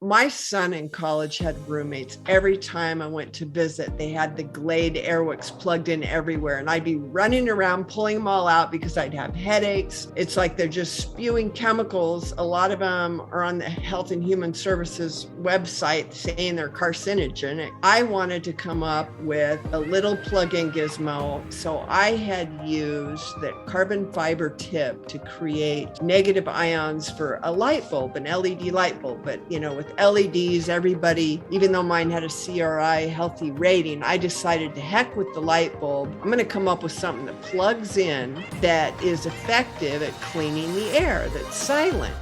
My son in college had roommates. Every time I went to visit, they had the Glade Airwicks plugged in everywhere, and I'd be running around pulling them all out because I'd have headaches. It's like they're just spewing chemicals. A lot of them are on the Health and Human Services website saying they're carcinogenic. I wanted to come up with a little plug-in gizmo, so I had used the carbon fiber tip to create negative ions for a light bulb, an LED light bulb. But with LEDs, everybody, even though mine had a CRI healthy rating, I decided to heck with the light bulb. I'm going to come up with something that plugs in that is effective at cleaning the air, that's silent.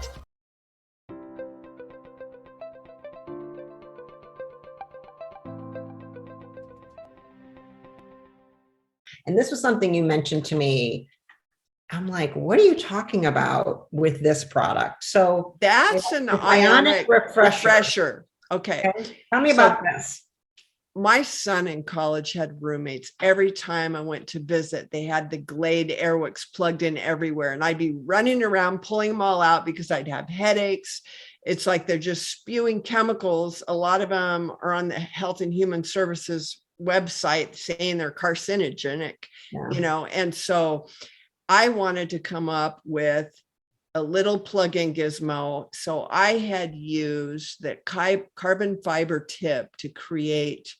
And this was something you mentioned to me. I'm like, what are you talking about with this product? So that's an ionic refresher. Okay. Tell me about this. My son in college had roommates. Every time I went to visit, they had the Glade Airwicks plugged in everywhere, and I'd be running around pulling them all out because I'd have headaches. It's like they're just spewing chemicals. A lot of them are on the Health and Human Services website saying they're carcinogenic, and so I wanted to come up with a little plug-in gizmo. So I had used that carbon fiber tip to create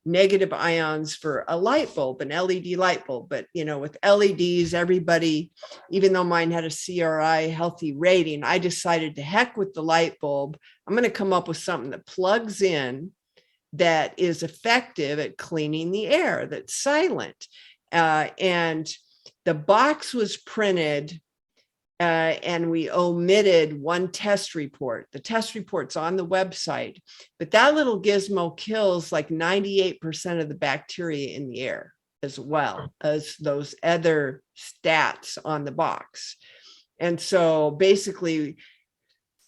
negative ions for a light bulb, an LED light bulb. But, with LEDs, everybody, even though mine had a CRI healthy rating, I decided to heck with the light bulb. I'm going to come up with something that plugs in that is effective at cleaning the air, that's silent. And the box was printed and we omitted one test report. The test report's on the website, but that little gizmo kills like 98% of the bacteria in the air, as well as those other stats on the box. And so basically,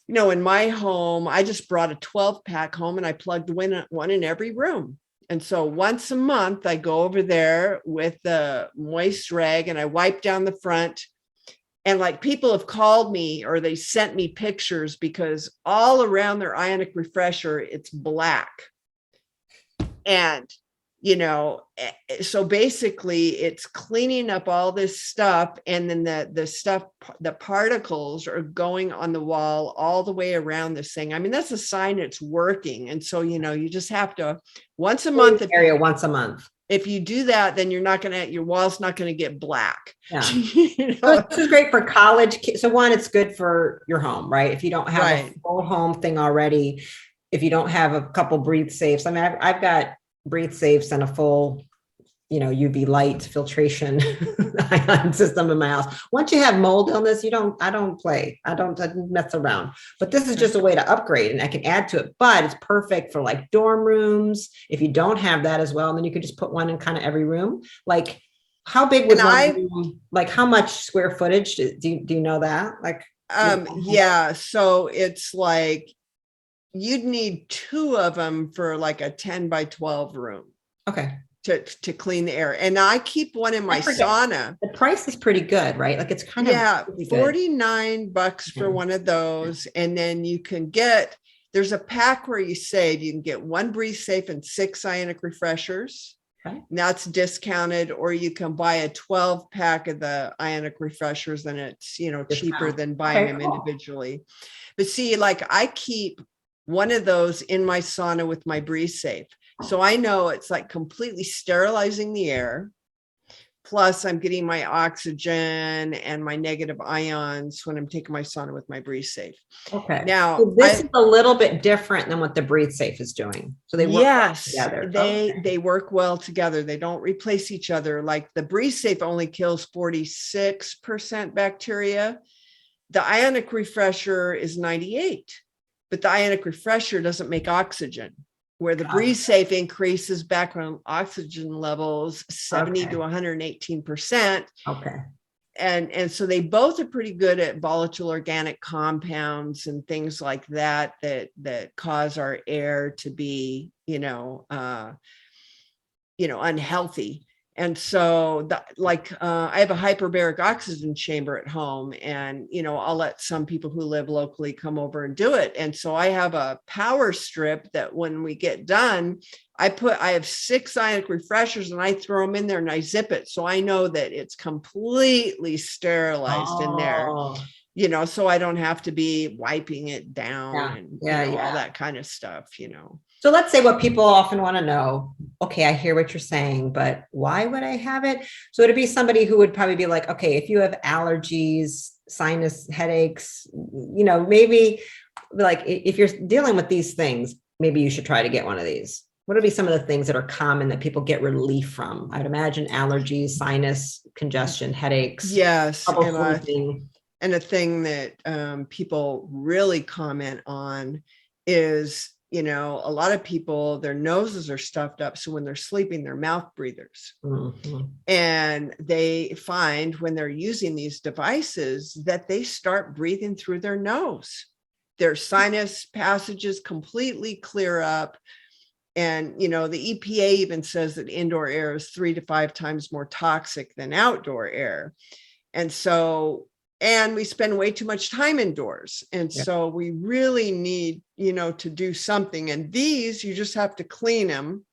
in my home, I just brought a 12-pack home and I plugged one in every room. And so once a month, I go over there with the moist rag and I wipe down the front. And like people have called me or they sent me pictures because all around their ionic refresher, it's black. And, so basically it's cleaning up all this stuff. And then the particles are going on the wall all the way around this thing. I mean, that's a sign it's working. And so, you just have to once a month. Once a month. If you do that, then your wall's not going to get black. Yeah. So this is great for college kids. So one, it's good for your home, right? If you don't have a full home thing already, if you don't have a couple breathe safes. I mean, I've got breathe safes and a full, UV light filtration ion system in my house. Once you have mold illness, I don't mess around, but this is just a way to upgrade and I can add to it, but it's perfect for like dorm rooms. If you don't have that as well, then you could just put one in kind of every room. Like how big would one room, like how much square footage? Do you know that? Like, yeah. So it's like, you'd need two of them for like a 10 by 12 room. Okay. To clean the air. And I keep one in my sauna. The price is pretty good, right? Like it's kind of $49 for one of those. And then you can there's a pack where you can get one breathe safe and 6 ionic refreshers. Okay. And that's discounted, or you can buy a 12-pack of the ionic refreshers and it's, cheaper than buying them individually. But see, like I keep one of those in my sauna with my breathe safe. So I know it's like completely sterilizing the air. Plus I'm getting my oxygen and my negative ions when I'm taking my sauna with my breathe safe. Okay. Now so this is a little bit different than what the breathe safe is doing. So they work well together. They work well together. They don't replace each other. Like the breathe safe only kills 46% bacteria. The ionic refresher is 98, but the ionic refresher doesn't make oxygen, where the breathe safe increases background oxygen levels 70 to 118%. Okay. And so they both are pretty good at volatile organic compounds and things like that cause our air to be, unhealthy. And so I have a hyperbaric oxygen chamber at home, and, I'll let some people who live locally come over and do it. And so I have a power strip that when we get done, I have 6 ionic refreshers and I throw them in there and I zip it. So I know that it's completely sterilized in there, so I don't have to be wiping it down and all that kind of stuff. So let's say what people often want to know, okay, I hear what you're saying, but why would I have it? So it'd be somebody who would probably be like, okay, if you have allergies, sinus headaches, maybe like if you're dealing with these things, maybe you should try to get one of these. What would be some of the things that are common that people get relief from? I would imagine allergies, sinus congestion, headaches. Yes. And a thing that people really comment on is, a lot of people, their noses are stuffed up. So when they're sleeping, they're mouth breathers. Mm-hmm. And they find when they're using these devices that they start breathing through their nose. Their sinus passages completely clear up. And, the EPA even says that indoor air is 3 to 5 times more toxic than outdoor air. And we spend way too much time indoors. And so we really need, to do something. And these, you just have to clean them.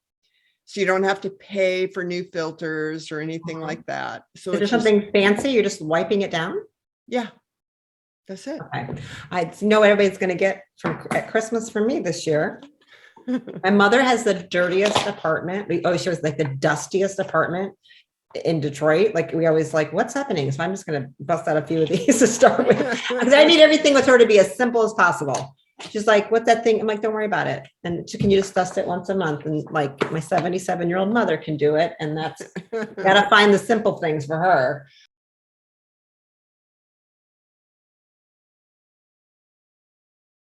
So you don't have to pay for new filters or anything like that. So is there something fancy? You're just wiping it down? Yeah, that's it. Okay. I know what everybody's going to get at Christmas from me this year. My mother has the dirtiest apartment. We always show us like the dustiest apartment in Detroit. Like we always like, what's happening? So I'm just going to bust out a few of these to start with, because I need everything with her to be as simple as possible. She's like, what's that thing? I'm like, don't worry about it. And can you just dust it once a month? And like my 77-year-old mother can do it. And that's gotta find the simple things for her.